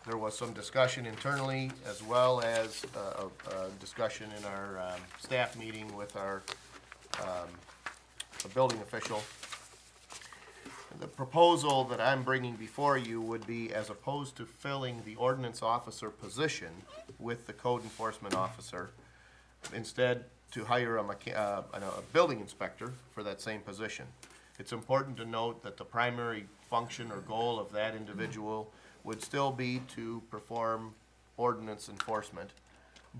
There was some discussion internally as well as a discussion in our staff meeting with our building official. The proposal that I'm bringing before you would be, as opposed to filling the ordinance officer position with the code enforcement officer, instead to hire a building inspector for that same position. It's important to note that the primary function or goal of that individual would still be to perform ordinance enforcement,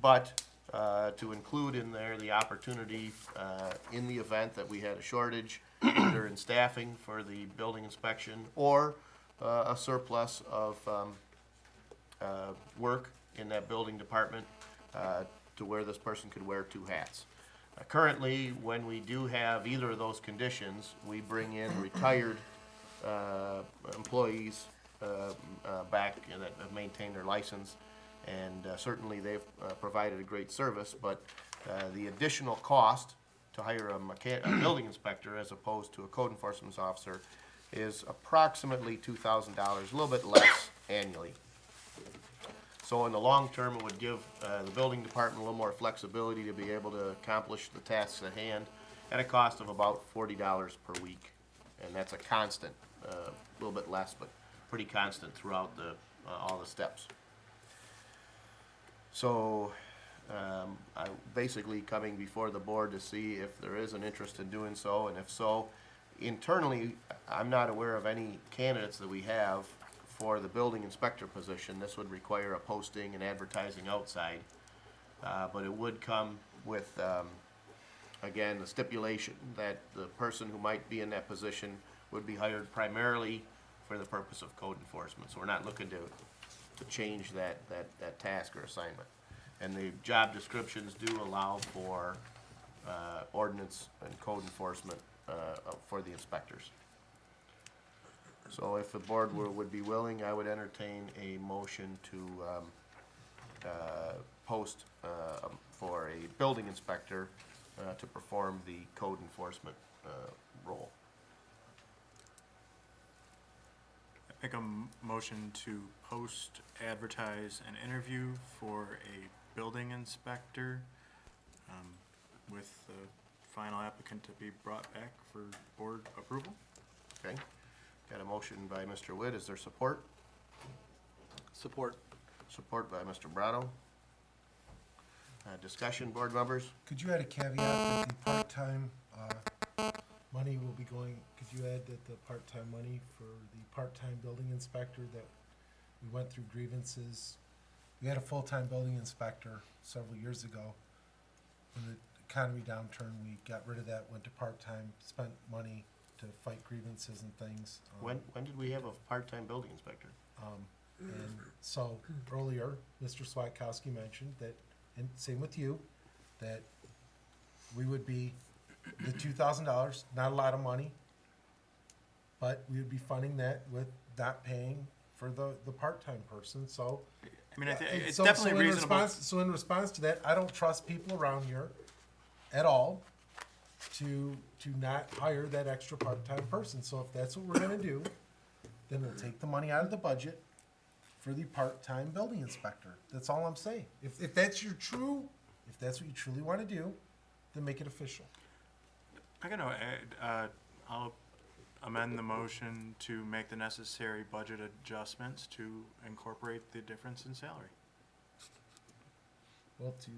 but to include in there the opportunity in the event that we had a shortage, either in staffing for the building inspection or a surplus of work in that building department to where this person could wear two hats. Currently, when we do have either of those conditions, we bring in retired employees back that have maintained their license, and certainly they've provided a great service, but the additional cost to hire a building inspector as opposed to a code enforcement officer is approximately $2,000, a little bit less annually. So in the long term, it would give the building department a little more flexibility to be able to accomplish the tasks at hand at a cost of about $40 per week. And that's a constant, a little bit less, but pretty constant throughout all the steps. So I'm basically coming before the board to see if there is an interest in doing so, and if so, internally, I'm not aware of any candidates that we have for the building inspector position. This would require a posting and advertising outside, but it would come with, again, the stipulation that the person who might be in that position would be hired primarily for the purpose of code enforcement. So we're not looking to change that task or assignment. And the job descriptions do allow for ordinance and code enforcement for the inspectors. So if the board would be willing, I would entertain a motion to post for a building inspector to perform the code enforcement role. Make a motion to post, advertise, and interview for a building inspector with the final applicant to be brought back for board approval. Okay? Got a motion by Mr. Witt. Is there support? Support. Support by Mr. Brado. Discussion, board members? Could you add a caveat that the part-time money will be going, could you add that the part-time money for the part-time building inspector, that we went through grievances? We had a full-time building inspector several years ago. When the economy downturn, we got rid of that, went to part-time, spent money to fight grievances and things. When did we have a part-time building inspector? And so earlier, Mr. Swatkowski mentioned that, and same with you, that we would be the $2,000, not a lot of money, but we would be funding that with not paying for the part-time person. So I mean, it's so definitely in reasonable. in response to that, I don't trust people around here at all to not hire that extra part-time person. So if that's what we're gonna do, then we'll take the money out of the budget for the part-time building inspector. That's all I'm saying. If that's what you truly wanna do, then make it official. I'm gonna I'll amend the motion to make the necessary budget adjustments to incorporate the difference in salary. Well, to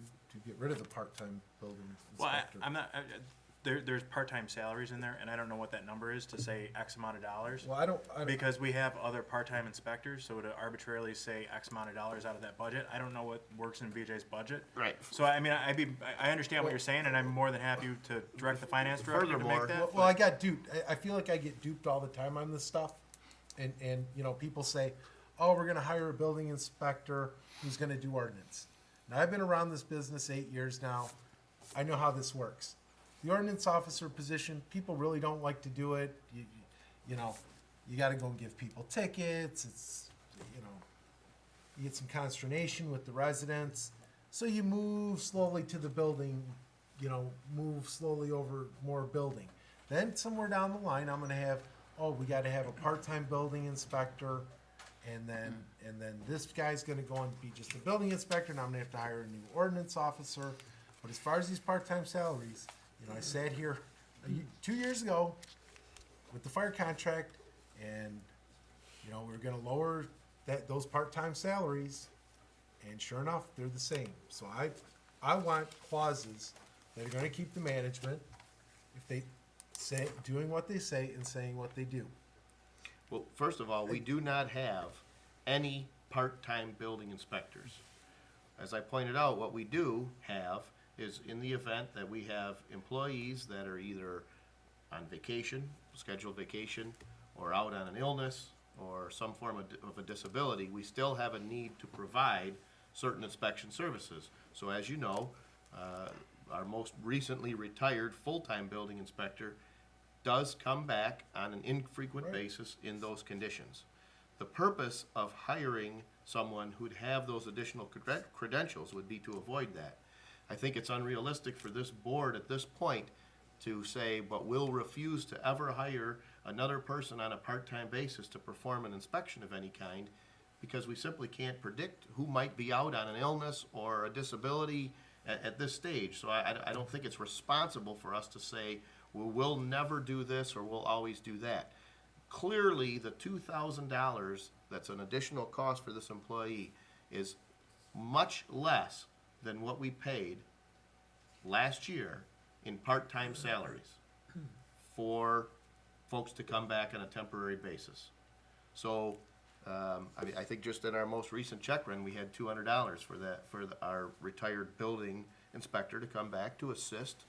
get rid of the part-time building Well, inspector. I'm not, there's part-time salaries in there, and I don't know what that number is to say X amount of dollars. Well, I don't, Because we have other part-time inspectors, so to arbitrarily say X amount of dollars out of that budget, I don't know what works in VJ's budget. Right. So I mean, I understand what you're saying, and I'm more than happy to direct the finance director to Furthermore- make that. well, I got duped. I feel like I get duped all the time on this stuff. And, you know, people say, oh, we're gonna hire a building inspector who's gonna do ordinance. Now, I've been around this business 8 years now. I know how this works. The ordinance officer position, people really don't like to do it. You know, you gotta go and give people tickets. It's, you know, you get some consternation with the residents. So you move slowly to the building, you know, move slowly over more building. Then somewhere down the line, I'm gonna have, oh, we gotta have a part-time building inspector and then this guy's gonna go and be just a building inspector, and I'm gonna have to hire a new ordinance officer. But as far as these part-time salaries, you know, I sat here 2 years ago with the fire contract, and, you know, we were gonna lower those part-time salaries, and sure enough, they're the same. So I want clauses that are gonna keep the management, if they say, doing what they say and saying what they do. Well, first of all, we do not have any part-time building inspectors. As I pointed out, what we do have is in the event that we have employees that are either on vacation, scheduled vacation, or out on an illness, or some form of a disability, we still have a need to provide certain inspection services. So as you know, our most recently retired full-time building inspector does come back on an infrequent Right. basis in those conditions. The purpose of hiring someone who'd have those additional credentials would be to avoid that. I think it's unrealistic for this board at this point to say, but we'll refuse to ever hire another person on a part-time basis to perform an inspection of any kind, because we simply can't predict who might be out on an illness or a disability at this stage. So I don't think it's responsible for us to say, well, we'll never do this or we'll always do that. Clearly, the $2,000 that's an additional cost for this employee is much less than what we paid last year in part-time salaries for folks to come back on a temporary basis. So, I think just in our most recent check run, we had $200 for that, our retired building inspector to come back to assist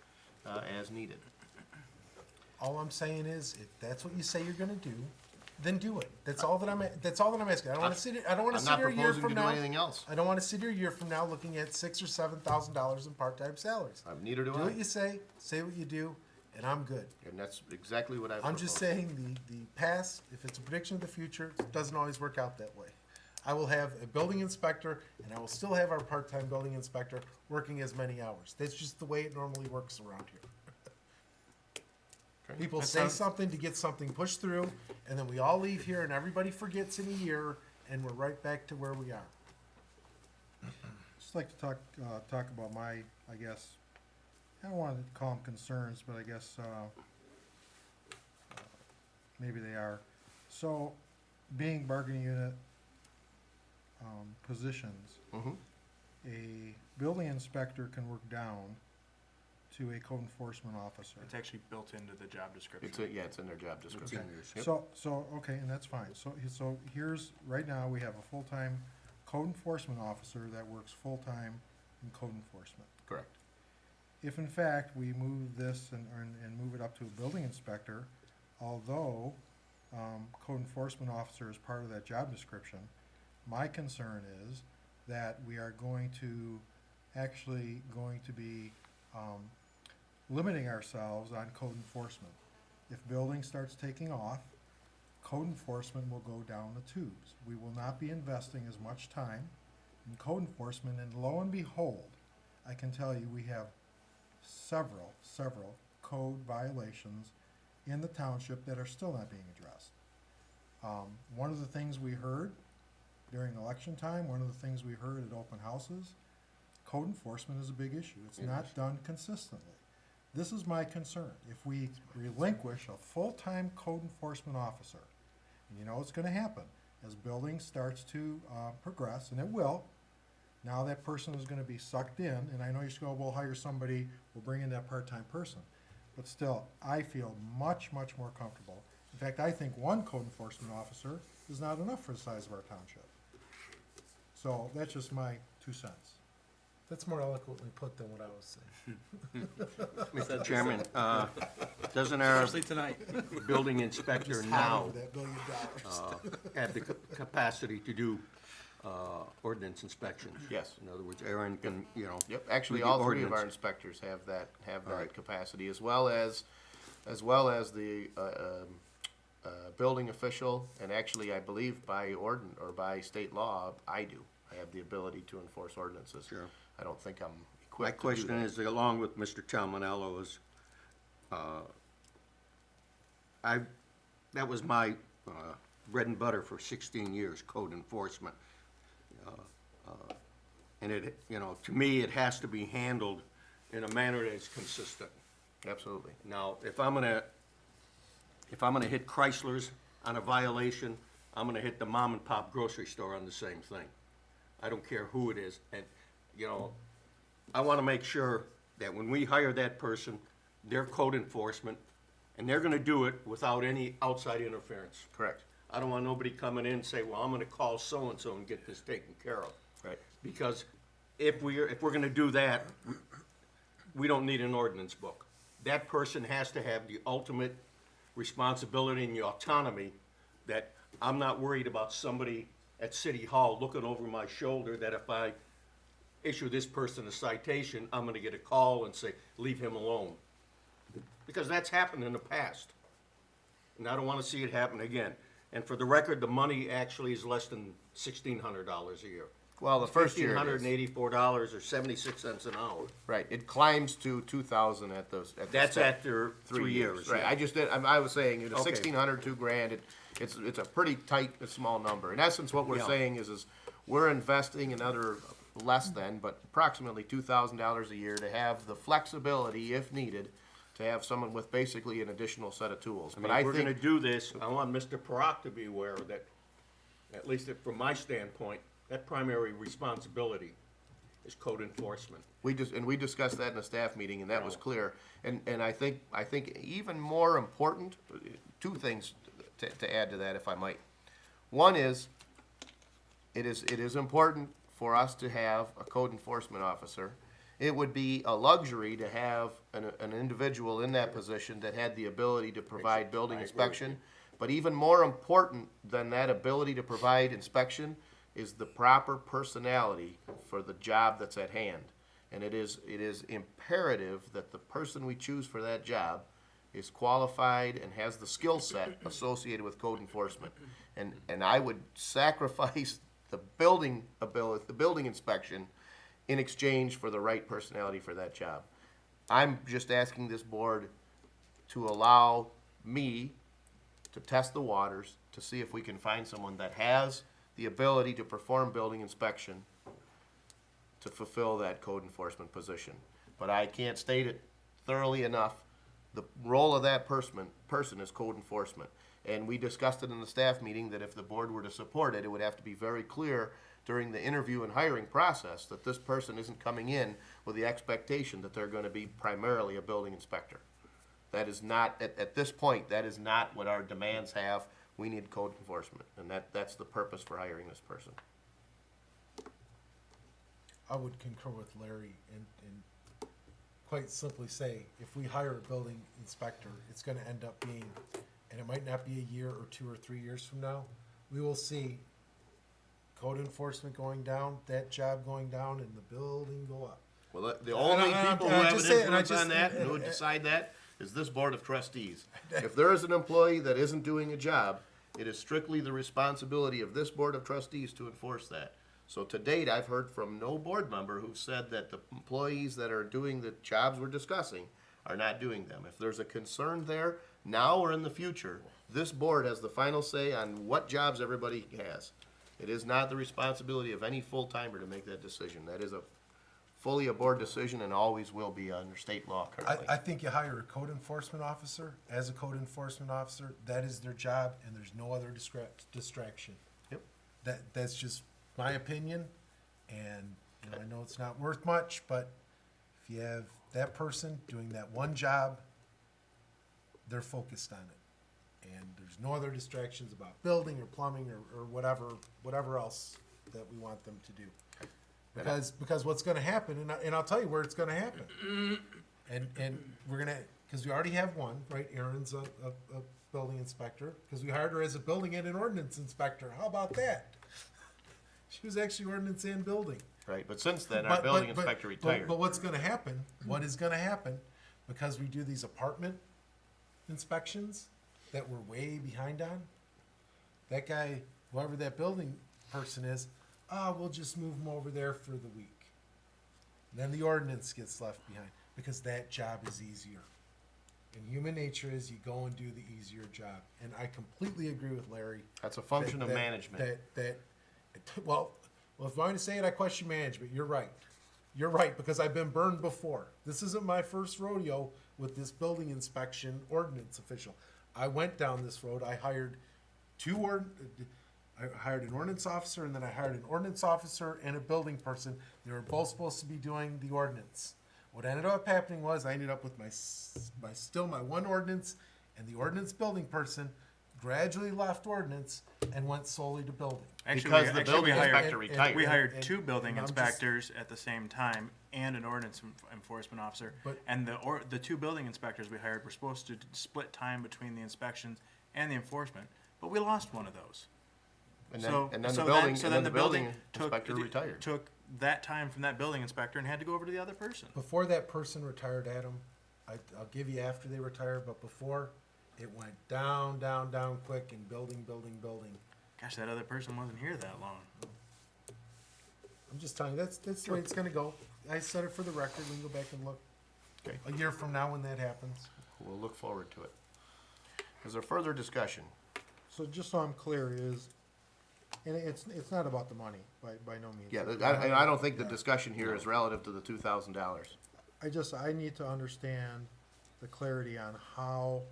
as needed. All I'm saying is, if that's what you say you're gonna do, then do it. That's all that I'm asking. I don't wanna sit here, I don't wanna I'm sit not here a year proposing from to do now. anything else. I don't wanna sit here a year from now looking at $6,000 or $7,000 in part-time salaries. Neither do Do what I, you say what you do, and I'm good. and that's exactly what I've I'm proposed. just saying the past, if it's a prediction of the future, it doesn't always work out that way. I will have a building inspector, and I will still have our part-time building inspector working as many hours. That's just the way it normally works around here. Okay. People That say sounds- something to get something pushed through, and then we all leave here and everybody forgets in a year, and we're right back to where we are. Just like to talk about my, I guess, I don't want to call them concerns, but I guess, maybe they are. So, being bargaining unit, positions, Mhm. a building inspector can work down to a code enforcement officer. It's actually built into the job description. It's in their job description. Yep. So, okay, and that's fine. So here's, right now, we have a full-time code enforcement officer that works full-time in code enforcement. Correct. If in fact we move this and move it up to a building inspector, although, code enforcement officer is part of that job description, my concern is that we are going to be, limiting ourselves on code enforcement. If building starts taking off, code enforcement will go down the tubes. We will not be investing as much time in code enforcement, and lo and behold, I can tell you, we have several code violations in the township that are still not being addressed. One of the things we heard during election time, one of the things we heard at open houses, code enforcement is a big issue. It's It not is. done consistently. This is my concern. If we relinquish a full-time code enforcement officer, and you know what's gonna happen, as building starts to, progress, and it will, now that person is gonna be sucked in, and I know you're gonna, we'll hire somebody, we'll bring in that part-time person. But still, I feel much more comfortable. In fact, I think one code enforcement officer is not enough for the size of our township. So that's just my 2 cents. That's more eloquently put than what I was saying. Mr. Chairman, doesn't our Especially tonight. building inspector Just now howling that $1 billion. have the capacity to do ordinance inspections? Yes. In other words, Aaron can, Yep, actually, do the all three of our ordinance. inspectors have that Alright. capacity, as well as the, building official, and actually, I believe by by state law, I do. I have the ability to enforce ordinances. Sure. I don't think I'm My equipped to do question that. is, along with Mr. Chalmanello, is, that was my bread and butter for 16 years, code enforcement. And it, you know, to me, it has to be handled in a manner that is consistent. Absolutely. Now, if I'm gonna hit Chrysler's on a violation, I'm gonna hit the mom and pop grocery store on the same thing. I don't care who it is, and, you know, I wanna make sure that when we hire that person, they're code enforcement, and they're gonna do it without any outside interference. Correct. I don't want nobody coming in and say, well, I'm gonna call so-and-so and get this taken care of. Right. Because if we're gonna do that, we don't need an ordinance book. That person has to have the ultimate responsibility and the autonomy that I'm not worried about somebody at City Hall looking over my shoulder, that if I issue this person a citation, I'm gonna get a call and say, leave him alone. Because that's happened in the past. And I don't wanna see it happen again. And for the record, the money actually is less than $1,600 a year. Well, the first year it is. $1,584 or 76 cents an hour. Right, it climbs to 2,000 at those, at the That's step. after 3 years. Right, yeah. I just did, I was saying, it's Okay. 1,600, 2,000, it's a pretty tight, small number. In essence, what we're Yeah. saying is we're investing another less than, but approximately $2,000 a year to have the flexibility, if needed, to have someone with basically an additional set of tools. I But mean, I if we're gonna think, do this, I want Mr. Parock to be aware that, at least from my standpoint, that primary responsibility is code enforcement. we discussed that in a staff meeting, and that was No. clear. And I think even more important, two things to add to that, if I might. One is, it is important for us to have a code enforcement officer. It would be a luxury to have an individual in that position that had the ability to provide building I agree with inspection. But even more important than that ability to provide inspection is the proper personality for the job that's at hand. And it is imperative that the person we choose for that job is qualified and has the skill set associated with code enforcement. And I would sacrifice the building ability, the building inspection, in exchange for the right personality for that job. I'm just asking this board to allow me to test the waters, to see if we can find someone that has the ability to perform building inspection to fulfill that code enforcement position. But I can't state it thoroughly enough. The role of that person is code enforcement. And we discussed it in the staff meeting that if the board were to support it, it would have to be very clear during the interview and hiring process that this person isn't coming in with the expectation that they're gonna be primarily a building inspector. That is not, at this point, that is not what our demands have. We need code enforcement, and that's the purpose for hiring this person. I would concur with Larry and quite simply say, if we hire a building inspector, it's gonna end up being, and it might not be a year or 2 or 3 years from now, we will see code enforcement going down, that job going down, and the building go up. Well, the only I people who have an just say- and I influence on just- that and who would decide that is this board of trustees. If there is an employee that isn't doing a job, it is strictly the responsibility of this board of trustees to enforce that. So to date, I've heard from no board member who said that the employees that are doing the jobs we're discussing are not doing them. If there's a concern there, now or in the future, this board has the final say on what jobs everybody has. It is not the responsibility of any full-timer to make that decision. That is fully a board decision and always will be under state law currently. I think you hire a code enforcement officer, as a code enforcement officer, that is their job, and there's no other distraction. Yep. That's just my opinion, and, you know, I know it's not worth much, but if you have that person doing that one job, they're focused on it. And there's no other distractions about building or plumbing or whatever else that we want them to do. Because what's gonna happen, and I'll tell you where it's gonna happen. And we're gonna, cause we already have one, right? Erin's a building inspector, cause we hired her as a building and an ordinance inspector. How about that? She was actually ordinance and building. Right, but since then, our building inspector retired. But what's gonna happen, what is gonna happen, because we do these apartment inspections that we're way behind on, that guy, whoever that building person is, we'll just move him over there for the week. Then the ordinance gets left behind, because that job is easier. And human nature is you go and do the easier job. And I completely agree with Larry. That's a function of that- management. Well, if I'm going to say it, I question management. You're right. You're right, because I've been burned before. This isn't my first rodeo with this building inspection ordinance official. I went down this road. I hired I hired an ordinance officer, and then I hired an ordinance officer and a building person. They were both supposed to be doing the ordinance. What ended up happening was I ended up with my one ordinance, and the ordinance building person gradually left ordinance and went solely to building. Because the building inspector and- retired. and- We hired two building and I'm just- inspectors at the same time and an ordinance enforcement officer. But- And the two building inspectors we hired were supposed to split time between the inspections and the enforcement, but we lost one of those. And So- then the so building, so and then the building took- inspector retired. Took that time from that building inspector and had to go over to the other person. Before that person retired, Adam, I'll give you after they retire, but before, it went down, down, down quick and building. Gosh, that other person wasn't here that long. I'm just telling you, that's the way it's gonna go. I said it for the record, we can go back and look Okay, a year from now when that happens. we'll look forward to it. Is there further discussion? So just so I'm clear is, and it's not about the money by no means. Yeah, I don't think the discussion here is relative to the $2,000. I need to understand the clarity on how,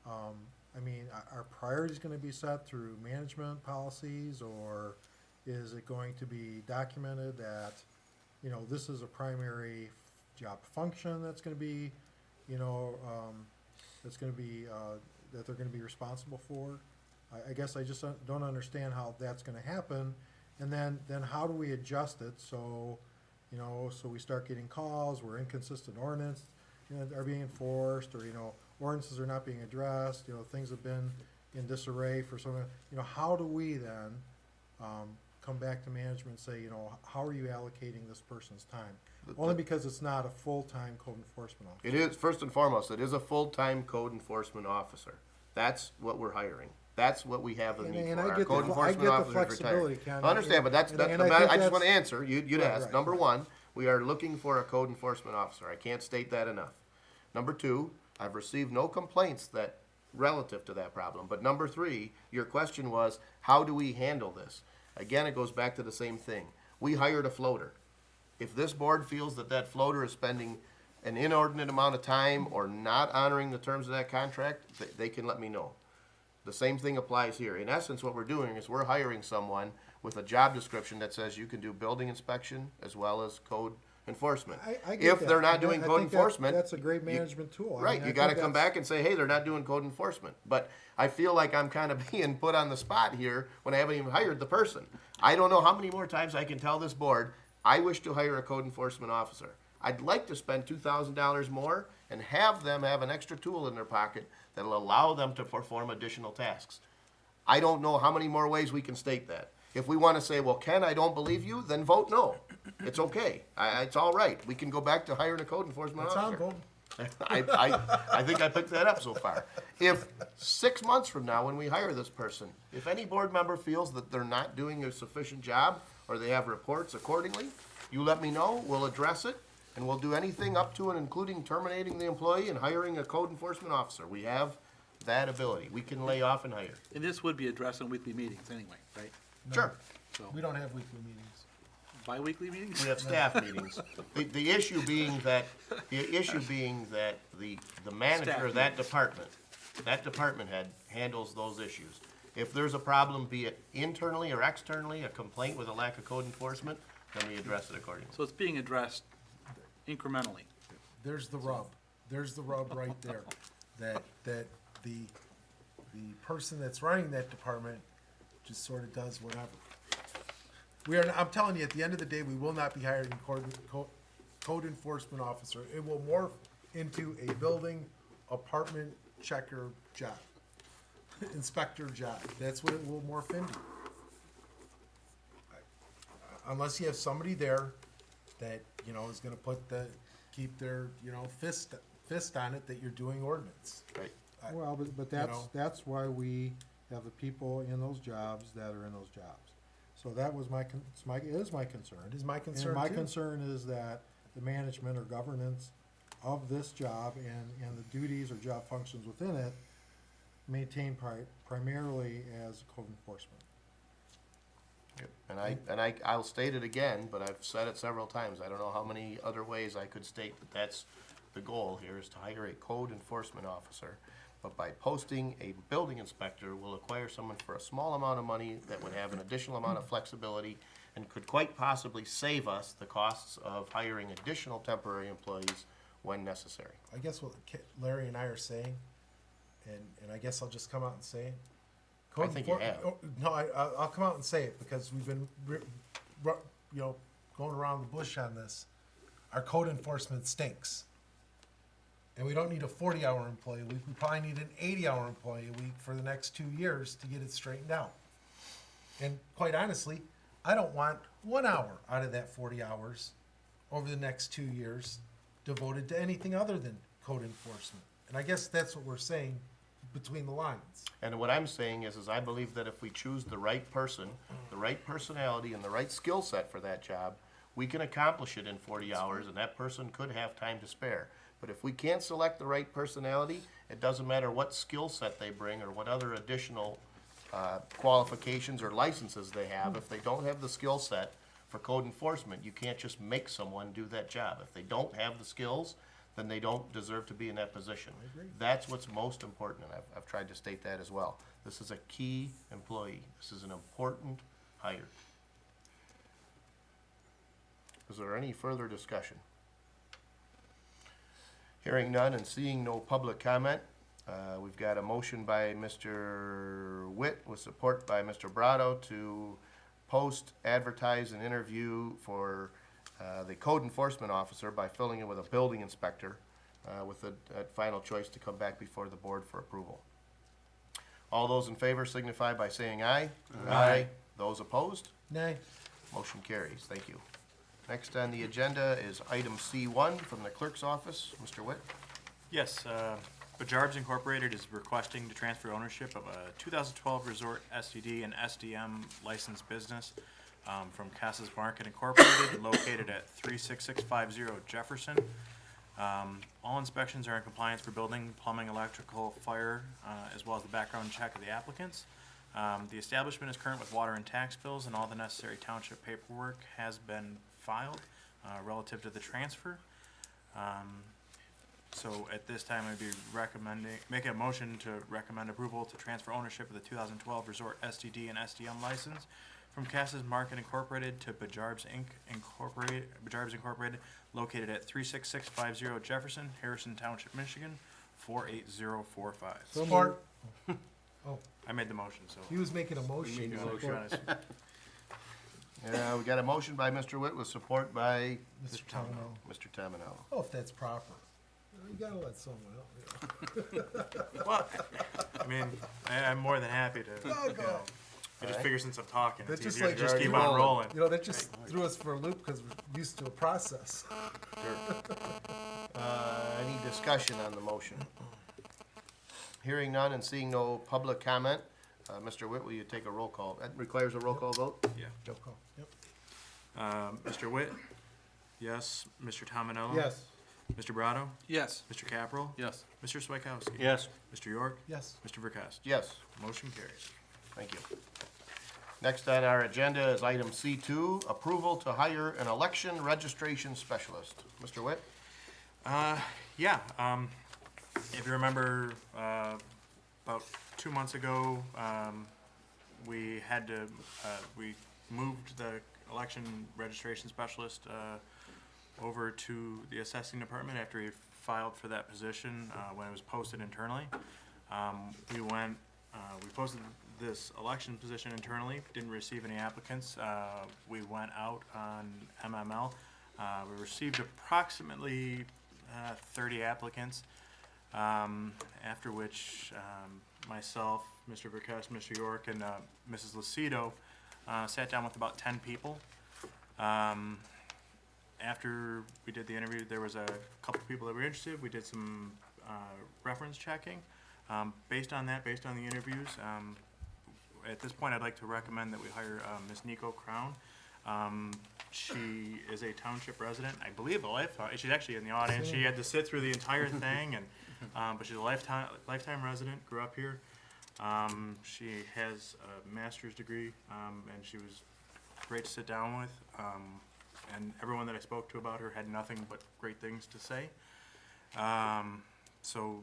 are priorities gonna be set through management policies, or is it going to be documented that, this is a primary job function that's gonna be, that's gonna be, that they're gonna be responsible for? I guess I just don't understand how that's gonna happen, and then how do we adjust it, so we start getting calls where inconsistent ordinance, are being enforced, or, ordinances are not being addressed, things have been in disarray for some, how do we then, come back to management and say, how are you allocating this person's time? Only because it's not a full-time code enforcement officer. It is, first and foremost, it is a full-time code enforcement officer. That's what we're hiring. That's what we have the And- need and for. I Our get the code fl- I enforcement get the officer is retired. flexibility, Ken. I understand, but that's, And- I and I think just want to that's- answer. You'd Right, asked. right. Number one, we are looking for a code enforcement officer. I can't state that enough. Number two, I've received no complaints that relative to that problem. But number three, your question was, how do we handle this? Again, it goes back to the same thing. We hired a floater. If this board feels that that floater is spending an inordinate amount of time or not honoring the terms of that contract, they can let me know. The same thing applies here. In essence, what we're doing is we're hiring someone with a job description that says you can do building inspection as well as code enforcement. I get If that. they're I not mean, doing I code think enforcement. that's a great management tool. I Right, mean, I you gotta think come that's- back and say, hey, they're not doing code enforcement. But I feel like I'm kind of being put on the spot here when I haven't even hired the person. I don't know how many more times I can tell this board, I wish to hire a code enforcement officer. I'd like to spend $2,000 more and have them have an extra tool in their pocket that'll allow them to perform additional tasks. I don't know how many more ways we can state that. If we want to say, well, Ken, I don't believe you, then vote no. It's okay. It's all right. We can go back to hiring a code enforcement That's officer. how I'm voting. I think I picked that up so far. If 6 months from now, when we hire this person, if any board member feels that they're not doing a sufficient job, or they have reports accordingly, you let me know, we'll address it, and we'll do anything up to and including terminating the employee and hiring a code enforcement officer. We have that ability. We can lay off and hire. And this would be addressed in weekly meetings anyway, right? Sure. So, We don't have weekly meetings. bi-weekly meetings? We have staff meetings. The issue being that, the manager of that department head handles those issues. If there's a problem, be it internally or externally, a complaint with a lack of code enforcement, then we address it accordingly. So it's being addressed incrementally. There's the rub. There's the rub right there. That the person that's running that department just sort of does whatever. I'm telling you, at the end of the day, we will not be hiring a code enforcement officer. It will morph into a building apartment checker job, inspector job. That's what it will morph into. Unless you have somebody there that, is gonna keep their, fist on it that you're doing ordinance. Right. Well, but that's why we have the people in those jobs that are in those jobs. So that was it is my concern. It is my concern And my too. concern is that the management or governance of this job and the duties or job functions within it maintained primarily as code enforcement. I'll state it again, but I've said it several times. I don't know how many other ways I could state, but that's the goal here, is to hire a code enforcement officer. But by posting a building inspector, we'll acquire someone for a small amount of money that would have an additional amount of flexibility and could quite possibly save us the costs of hiring additional temporary employees when necessary. I guess what Larry and I are saying, and I guess I'll just come out and say it. I think you have. No, I'll come out and say it because we've been, going around the bush on this. Our code enforcement stinks. And we don't need a 40-hour employee a week. We probably need an 80-hour employee a week for the next 2 years to get it straightened out. And quite honestly, I don't want 1 hour out of that 40 hours over the next 2 years devoted to anything other than code enforcement. And I guess that's what we're saying between the lines. And what I'm saying is I believe that if we choose the right person, the right personality, and the right skill set for that job, we can accomplish it in 40 hours, and that person could have time to spare. But if we can't select the right personality, it doesn't matter what skill set they bring or what other additional qualifications or licenses they have. If they don't have the skill set for code enforcement, you can't just make someone do that job. If they don't have the skills, then they don't deserve to be in that position. That's what's most important, and I've tried to state that as well. This is a key employee. This is an important hire. Is there any further discussion? Hearing none and seeing no public comment, we've got a motion by Mr. Witt with support by Mr. Brado to post, advertise, and interview for the code enforcement officer by filling it with a building inspector with a final choice to come back before the board for approval. All those in favor signify by saying aye. Aye. Those opposed? Nay. Motion carries. Thank you. Next on the agenda is item C1 from the clerk's office. Mr. Witt? Yes, Bajarbs Incorporated is requesting to transfer ownership of a 2012 Resort STD and SDM licensed business from Casas Market Incorporated, located at 36650 Jefferson. All inspections are in compliance for building, plumbing, electrical, fire, as well as the background check of the applicants. The establishment is current with water and tax bills, and all the necessary township paperwork has been filed relative to the transfer. So at this time, I'd be making a motion to recommend approval to transfer ownership of the 2012 Resort STD and SDM license from Casas Market Incorporated to Bajarbs Incorporated, located at 36650 Jefferson, Harrison Township, Michigan, 48045. Support. I made the motion, so. He was making a motion. if you wanna- We got a motion by Mr. Witt with support by Mr. Tominello. Mr. Tamanello. Oh, if that's proper. You gotta let someone else. Well, I mean, I'm more than happy to, you know, I just figure since I'm talking, it's That's just easier like to just just keep on rolling. You know, that just threw us for a loop because we're used to a process. Any discussion on the motion? Hearing none and seeing no public comment, Mr. Witt, will you take a roll call? That requires a roll call vote? Yeah. Joe call. Yep. Mr. Witt? Yes. Mr. Tominello? Yes. Mr. Brado? Yes. Mr. Capral? Yes. Mr. Swikowski? Yes. Mr. York? Yes. Mr. Verkast? Yes. Motion carries. Thank you. Next on our agenda is item C2, approval to hire an election registration specialist. Mr. Witt? Yeah, if you remember, about 2 months ago, we had to, we moved the election registration specialist, over to the assessing department after he filed for that position, when it was posted internally. We posted this election position internally, didn't receive any applicants. We went out on MML. We received approximately 30 applicants, after which myself, Mr. Verkast, Mr. York, and Mrs. Lucido sat down with about 10 people. After we did the interview, there was a couple people that were interested. We did some reference checking. Based on that, based on the interviews, at this point, I'd like to recommend that we hire Ms. Nico Crown. She is a township resident, I believe a lifetime, she's actually in the audience, she had to sit through the entire thing, and, but she's a lifetime resident, grew up here. She has a master's degree, and she was great to sit down with. And everyone that I spoke to about her had nothing but great things to say. So,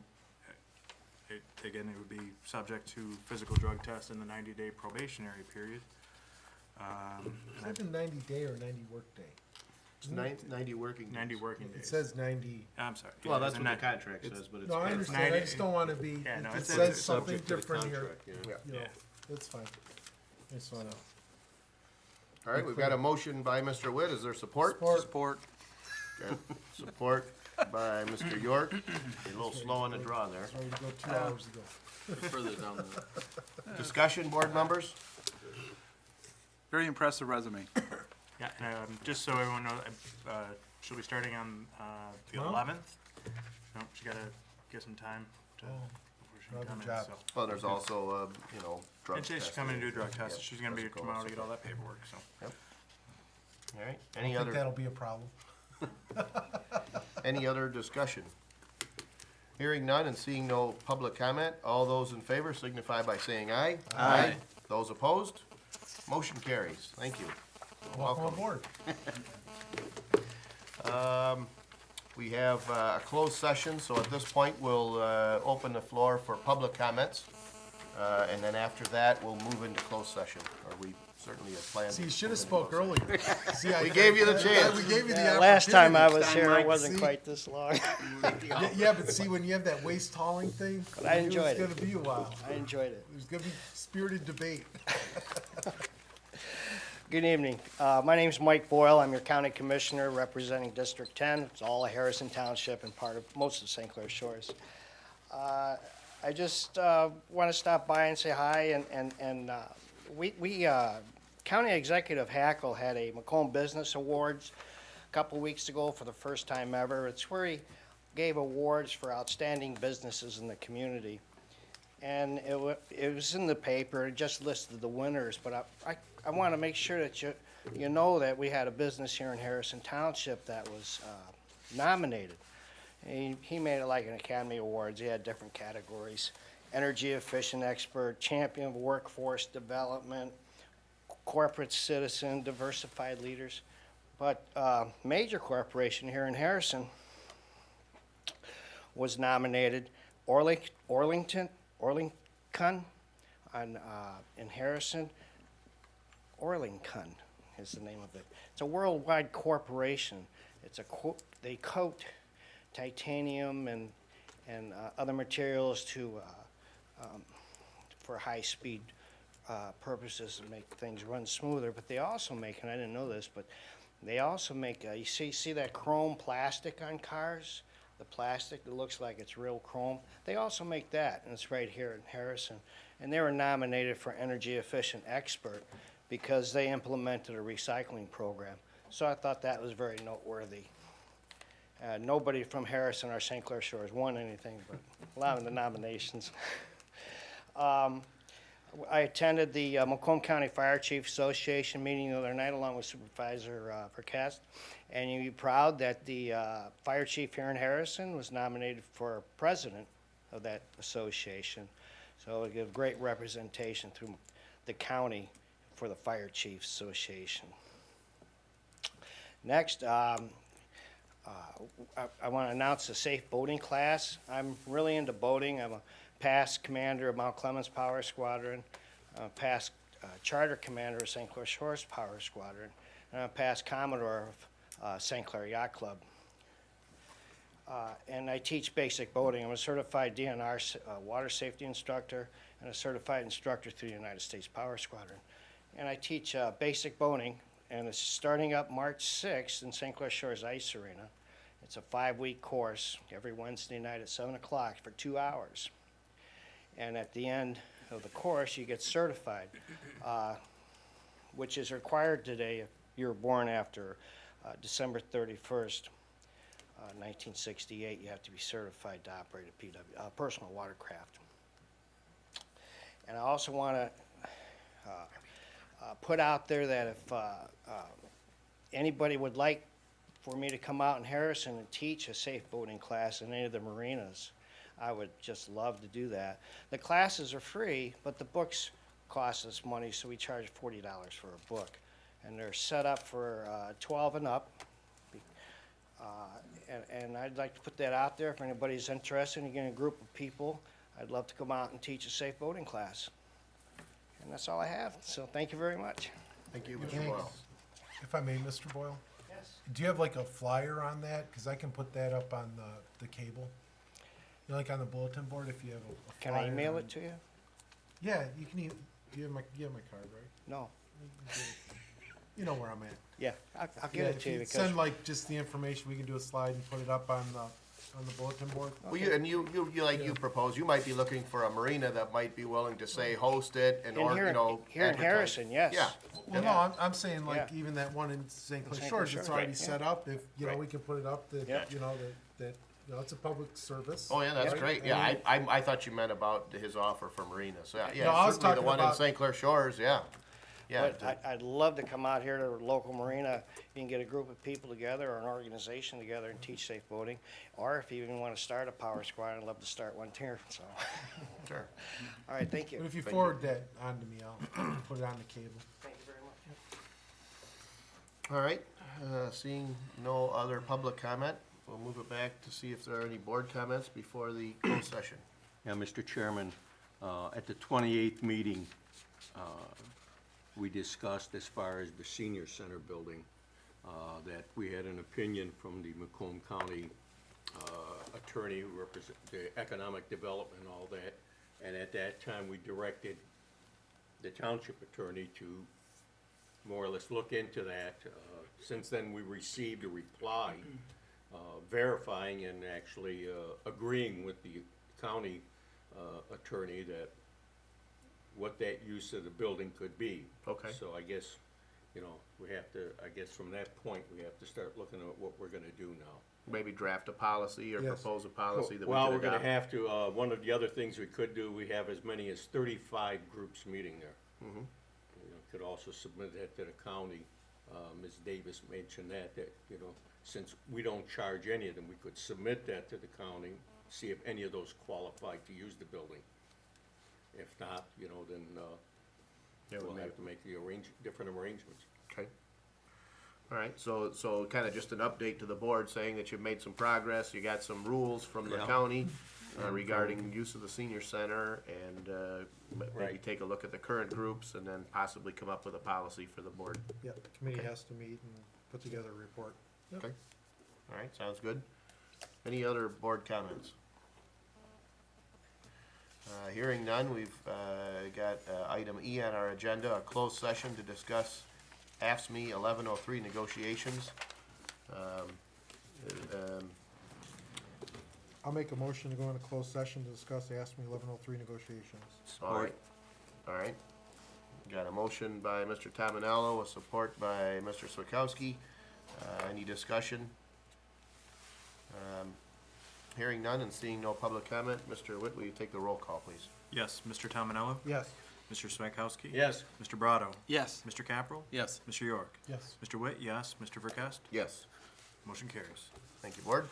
again, it would be subject to physical drug test in the 90-day probationary period. Is that a 90-day or 90 workday? It's 90 working days. 90 working It days. says 90. I'm sorry. Well, Yeah, that's it's what a the contract says, but it's. No, I it's understand. I 90 just don't want to be, Yeah, no, it it's says subject something to the different here. contract, yeah. You know, Yeah. that's fine. I just want to. All right, we've got a motion by Mr. Witt. Is there support? Support. Okay. Support by Mr. York. You're a little slow on the draw there. Sorry to go 2 hours ago. Further down the. Discussion, board members? Very impressive resume. Yeah, and just so everyone knows, she'll be starting on the Tomorrow? 11th. No, she gotta get some time to, Oh, before she can another come in, job. so. Well, there's also, drug And she's testing. coming to do a drug test, Yep, she's gonna be here physical, tomorrow to get all okay. that paperwork, so. All right, I think that'll be a problem. any other discussion? Hearing none and seeing no public comment, all those in favor signify by saying aye. Aye. Those opposed? Motion carries. Thank you. Welcome aboard. We have a closed session, so at this point, we'll open the floor for public comments. And then after that, we'll move into closed session, or we certainly have planned. See, you should have spoke earlier. See, We gave you the chance. We gave you the opportunity. Last time I was Time, here, Mike. it wasn't See? quite this long. Yeah, but see, when you have that waist hauling thing, But I enjoyed It's it. gonna be a while. I enjoyed it. There's gonna be spirited debate. Good evening. My name's Mike Boyle. I'm your county commissioner representing District 10. It's all of Harrison Township and part of most of St. Clair Shores. I just want to stop by and say hi, and we County Executive Hackle had a Macomb Business Awards a couple weeks ago for the first time ever. It's where he gave awards for outstanding businesses in the community. And it was in the paper, it just listed the winners, but I want to make sure that you know that we had a business here in Harrison Township that was nominated. He made it like an Academy Awards, he had different categories. Energy efficient expert, champion of workforce development, corporate citizen, diversified leaders. But major corporation here in Harrison was nominated, Orlington in Harrison. Orlington is the name of it. It's a worldwide corporation. They coat titanium and other materials for high-speed purposes to make things run smoother. But they also make, and I didn't know this, but they also make, you see that chrome plastic on cars? The plastic that looks like it's real chrome. They also make that, and it's right here in Harrison. And they were nominated for Energy Efficient Expert because they implemented a recycling program. So I thought that was very noteworthy. Nobody from Harrison or St. Clair Shores won anything, but a lot of the nominations. I attended the Macomb County Fire Chief Association meeting the other night along with Supervisor Perkast. And you'd be proud that the fire chief here in Harrison was nominated for president of that association. So it gives great representation through the county for the Fire Chiefs Association. Next, I want to announce the safe boating class. I'm really into boating. I'm a past commander of Mount Clemens Power Squadron, past charter commander of St. Clair Shores Power Squadron, and I'm a past commodore of St. Clair Yacht Club. And I teach basic boating. I'm a certified DNR water safety instructor and a certified instructor through the United States Power Squadron. And I teach basic boating, and it's starting up March 6th in St. Clair Shores Ice Arena. It's a 5-week course every Wednesday night at 7 o'clock for 2 hours. And at the end of the course, you get certified, which is required today if you're born after December 31st, 1968. You have to be certified to operate a personal watercraft. And I also want to put out there that if anybody would like for me to come out in Harrison and teach a safe boating class in any of the marinas, I would just love to do that. The classes are free, but the books cost us money, so we charge $40 for a book. And they're set up for 12 and up. And I'd like to put that out there if anybody's interested in getting a group of people. I'd love to come out and teach a safe boating class. And that's all I have, so thank you very much. Thank you, Mr. Thanks. Boyle. If I may, Mr. Boyle, Yes. do you have like a flyer on that? Because I can put that up on the cable. You know, like on the bulletin board, if you have a Can flyer I email on- it to you? Yeah, you can. You have my card, right? No. You know where I'm at. Yeah, I'll Yeah, give it if to you you because, send like just the information, we can do a slide and put it up on the bulletin board. Well, you propose, you might be looking for a marina that might be willing to say host it and, In or, here- you know. here in advertise. Harrison, yes. Yeah, Well, no, I'm saying like Yeah. even that one in St. Clair St. Clair Shores, it's Shores, already right, set up. If you know, Right. we can put it up that Yeah. you know that you know it's a public service. oh, yeah, that's Yeah. great, yeah, I thought you meant about his offer for marinas, so, No, I yeah, was certainly the talking one in about- St. Clair Shores, yeah. Yeah, But I'd love to come out here to the local marina. You can get a group of people together or an organization together and teach safe boating. Or if you even want to start a power squad, I'd love to start one here, so. sure. All right, thank you. But if you forward that on to me, I'll put it on the cable. Thank you very much. All right, seeing no other public comment, we'll move it back to see if there are any board comments before the closed session. Yeah, Mr. Chairman, at the 28th meeting, we discussed as far as the senior center building, that we had an opinion from the Macomb County attorney who represents the economic development and all that. And at that time, we directed the township attorney to more or less look into that. Since then, we received a reply verifying and actually agreeing with the county attorney that what that use of the building could be. Okay. So I guess, you know, we have to, I guess from that point, we have to start looking at what we're gonna do now. Maybe draft a policy or Yes. propose a policy that we Well, could we're gonna adopt. have to, one of the other things we could do, we have as many as 35 groups meeting there. Mhm. You know, could also submit that to the county. Ms. Davis mentioned that, you know, since we don't charge any of them, we could submit that to the county, see if any of those qualify to use the building. If not, you know, then, Yeah, we'll we'll have to make the different arrangements. Okay. All right, so kind of just an update to the board saying that you've made some progress, you got some rules from the Yeah. county regarding use of the senior center, and maybe Right. take a look at the current groups, and then possibly come up with a policy for the board. Yeah, the committee Okay. has to meet and put together a report. Okay. All right, sounds good. Any other board comments? Hearing none, we've got item E on our agenda, a closed session to discuss AFSMI 1103 negotiations. I'll make a motion to go into closed session to discuss the ASME 1103 negotiations. All right, all right. Got a motion by Mr. Tominello, a support by Mr. Swakowski. Any discussion? Hearing none and seeing no public comment, Mr. Witt, will you take the roll call, please? Yes, Mr. Tominello? Yes. Mr. Smekowski? Yes. Mr. Brado? Yes. Mr. Capral? Yes. Mr. York? Yes. Mr. Witt, yes. Mr. Verkest? Yes. Motion carries. Thank you, board.